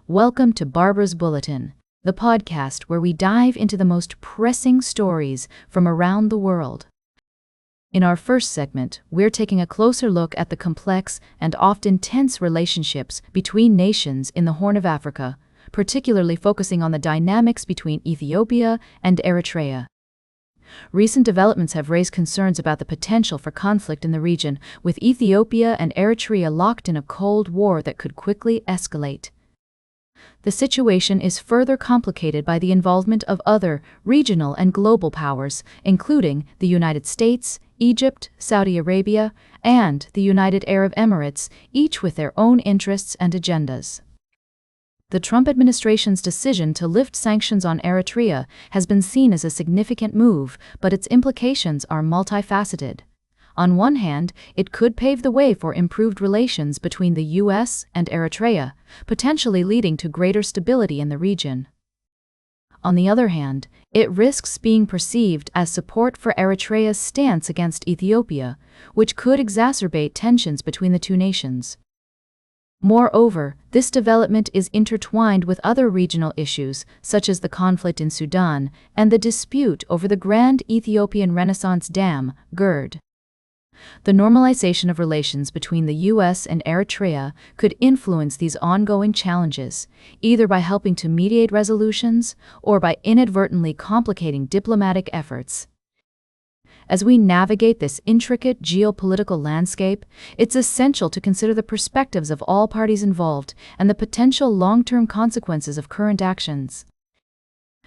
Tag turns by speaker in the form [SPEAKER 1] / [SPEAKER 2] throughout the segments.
[SPEAKER 1] Welcome to Barbara's Bulletin, the podcast where we dive into the most pressing stories from around the world. In our first segment, we're taking a closer look at the complex and often tense relationships between nations in the Horn of Africa, particularly focusing on the dynamics between Ethiopia and Eritrea. Recent developments have raised concerns about the potential for conflict in the region, with Ethiopia and Eritrea locked in a Cold War that could quickly escalate. The situation is further complicated by the involvement of other regional and global powers, including the United States, Egypt, Saudi Arabia, and the United Arab Emirates, each with their own interests and agendas. The Trump administration's decision to lift sanctions on Eritrea has been seen as a significant move, but its implications are multifaceted. On one hand, it could pave the way for improved relations between the U.S. and Eritrea, potentially leading to greater stability in the region. On the other hand, it risks being perceived as support for Eritrea's stance against Ethiopia, which could exacerbate tensions between the two nations. Moreover, this development is intertwined with other regional issues, such as the conflict in Sudan and the dispute over the Grand Ethiopian Renaissance Dam, GERD. The normalization of relations between the U.S. and Eritrea could influence these ongoing challenges, either by helping to mediate resolutions or by inadvertently complicating diplomatic efforts. As we navigate this intricate geopolitical landscape, it's essential to consider the perspectives of all parties involved and the potential long-term consequences of current actions.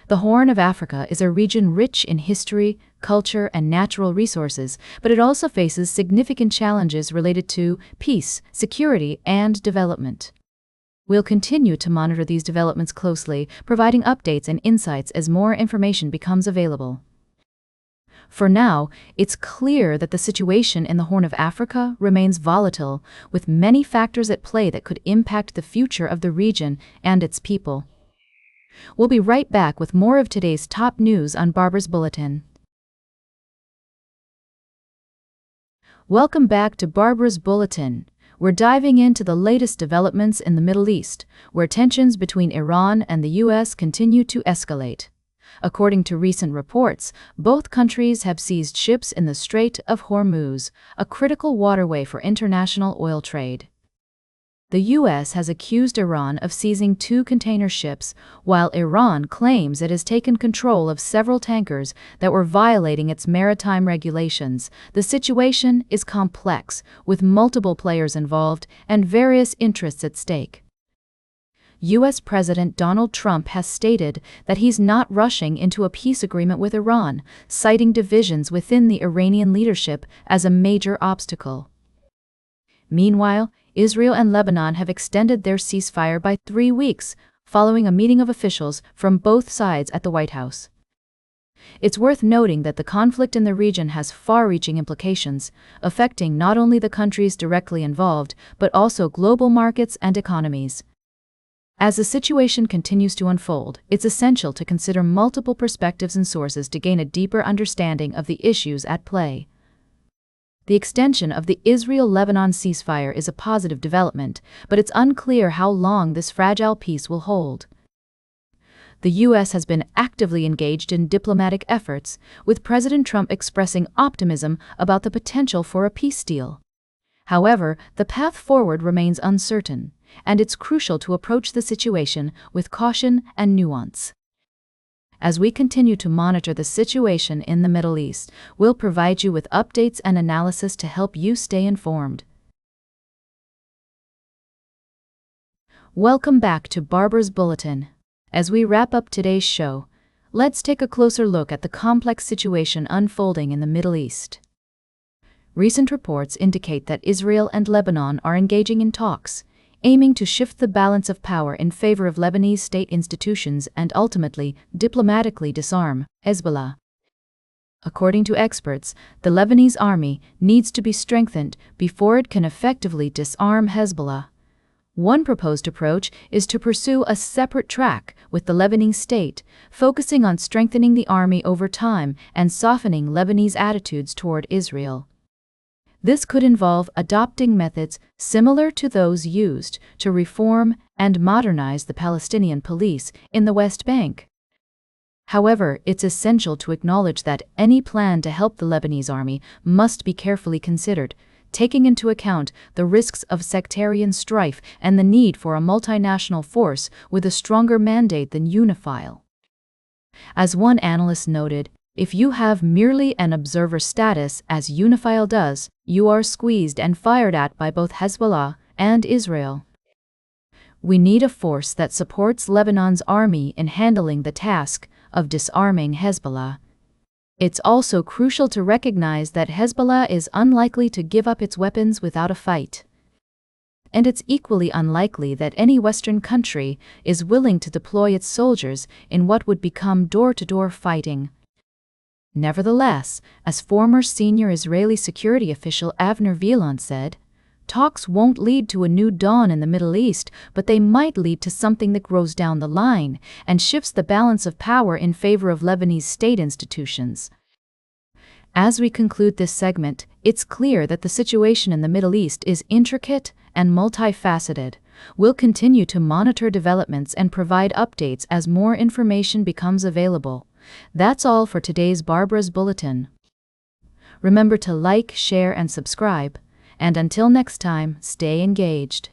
[SPEAKER 1] The Horn of Africa is a region rich in history, culture, and natural resources, but it also faces significant challenges related to peace, security, and development. We'll continue to monitor these developments closely, providing updates and insights as more information becomes available. For now, it's clear that the situation in the Horn of Africa remains volatile, with many factors at play that could impact the future of the region and its people. We'll be right back with more of today's top news on Barbara's Bulletin. Welcome back to Barbara's Bulletin. We're diving into the latest developments in the Middle East, where tensions between Iran and the U.S. continue to escalate. According to recent reports, both countries have seized ships in the Strait of Hormuz, a critical waterway for international oil trade. The U.S. has accused Iran of seizing 2 container ships, while Iran claims it has taken control of several tankers that were violating its maritime regulations. The situation is complex, with multiple players involved and various interests at stake. U.S. President Donald Trump has stated that he's not rushing into a peace agreement with Iran, citing divisions within the Iranian leadership as a major obstacle. Meanwhile, Israel and Lebanon have extended their ceasefire by 3 weeks, following a meeting of officials from both sides at the White House. It's worth noting that the conflict in the region has far-reaching implications, affecting not only the countries directly involved, but also global markets and economies. As the situation continues to unfold, it's essential to consider multiple perspectives and sources to gain a deeper understanding of the issues at play. The extension of the Israel-Lebanon ceasefire is a positive development, but it's unclear how long this fragile peace will hold. The U.S. has been actively engaged in diplomatic efforts, with President Trump expressing optimism about the potential for a peace deal. However, the path forward remains uncertain, and it's crucial to approach the situation with caution and nuance. As we continue to monitor the situation in the Middle East, we'll provide you with updates and analysis to help you stay informed. Welcome back to Barbara's Bulletin. As we wrap up today's show, let's take a closer look at the complex situation unfolding in the Middle East. Recent reports indicate that Israel and Lebanon are engaging in talks, aiming to shift the balance of power in favor of Lebanese state institutions and ultimately, diplomatically disarm Hezbollah. According to experts, the Lebanese army needs to be strengthened before it can effectively disarm Hezbollah. One proposed approach is to pursue a separate track with the Lebanese state, focusing on strengthening the army over time and softening Lebanese attitudes toward Israel. This could involve adopting methods similar to those used to reform and modernize the Palestinian police in the West Bank. However, it's essential to acknowledge that any plan to help the Lebanese army must be carefully considered, taking into account the risks of sectarian strife and the need for a multinational force with a stronger mandate than UNIFIL. As one analyst noted, if you have merely an observer status, as UNIFIL does, you are squeezed and fired at by both Hezbollah and Israel. We need a force that supports Lebanon's army in handling the task of disarming Hezbollah. It's also crucial to recognize that Hezbollah is unlikely to give up its weapons without a fight. And it's equally unlikely that any Western country is willing to deploy its soldiers in what would become door-to-door fighting. Nevertheless, as former senior Israeli security official Avner Villon said, talks won't lead to a new dawn in the Middle East, but they might lead to something that grows down the line and shifts the balance of power in favor of Lebanese state institutions. As we conclude this segment, it's clear that the situation in the Middle East is intricate and multifaceted. We'll continue to monitor developments and provide updates as more information becomes available. That's all for today's Barbara's Bulletin. Remember to like, share, and subscribe. And until next time, stay engaged.